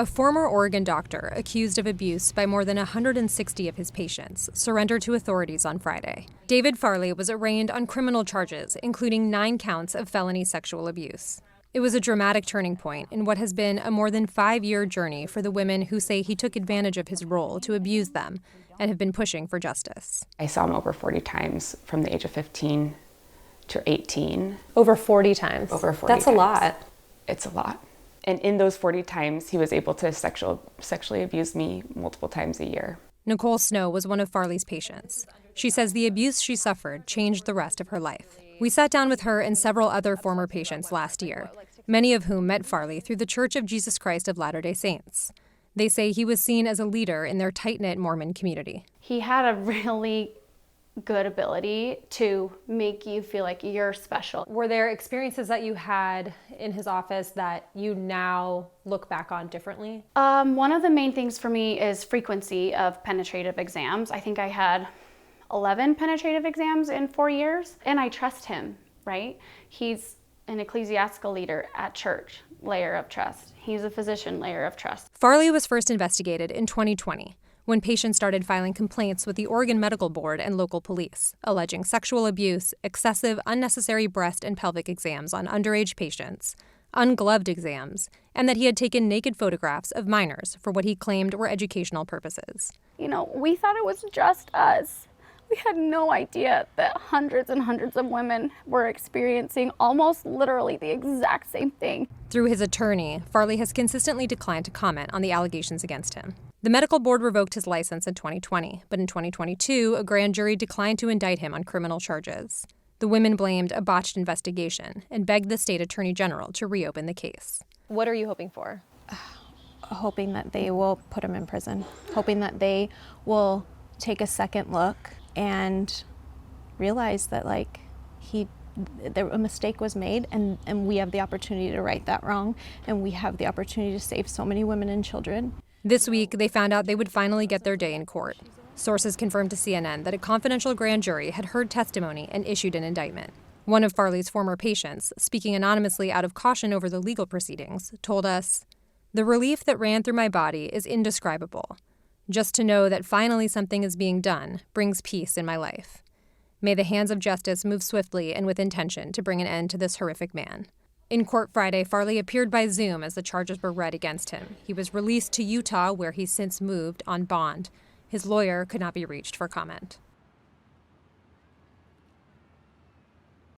A former Oregon doctor accused of abuse by more than 160 of his patients surrendered to authorities on Friday. David Farley was arraigned on criminal charges, including 9 counts of felony sexual abuse. It was a dramatic turning point in what has been a more than 5-year journey for the women who say he took advantage of his role to abuse them and have been pushing for justice. I saw him over 40 times from the age of 15 to 18. Over 40 times? Over 40 That's times. a lot. It's a lot. And in those 40 times, he was able to sexually abuse me multiple times a year. Nicole Snow was one of Farley's patients. She says the abuse she suffered changed the rest of her life. We sat down with her and several other former patients last year, many of whom met Farley through the Church of Jesus Christ of Latter-day Saints. They say he was seen as a leader in their tight-knit Mormon community. He had a really good ability to make you feel like you're special. Were there experiences that you had in his office that you now look back on differently? One of the main things for me is frequency of penetrative exams. I think I had 11 penetrative exams in 4 years, and I trust him, right? He's an ecclesiastical leader at church, layer of trust. He's a physician, layer of trust. Farley was first investigated in 2020 when patients started filing complaints with the Oregon Medical Board and local police, alleging sexual abuse, excessive unnecessary breast and pelvic exams on underage patients, ungloved exams, and that he had taken naked photographs of minors for what he claimed were educational purposes. You know, we thought it was just us. We had no idea that hundreds and hundreds of women were experiencing almost literally the exact same thing. Through his attorney, Farley has consistently declined to comment on the allegations against him. The medical board revoked his license in 2020, but in 2022, a grand jury declined to indict him on criminal charges. The women blamed a botched investigation and begged the state attorney general to reopen the case. What are you hoping for? Hoping that they will put him in prison. Hoping that they will take a second look and realize that a mistake was made, and we have the opportunity to right that wrong, and we have the opportunity to save so many women and children. This week, they found out they would finally get their day in court. Sources confirmed to CNN that a confidential grand jury had heard testimony and issued an indictment. One of Farley's former patients, speaking anonymously out of caution over the legal proceedings, told us, "The relief that ran through my body is indescribable. Just to know that finally something is being done brings peace in my life. May the hands of justice move swiftly and with intention to bring an end to this horrific man." In court Friday, Farley appeared by Zoom as the charges were read against him. He was released to Utah, where he's since moved, on bond. His lawyer could not be reached for comment.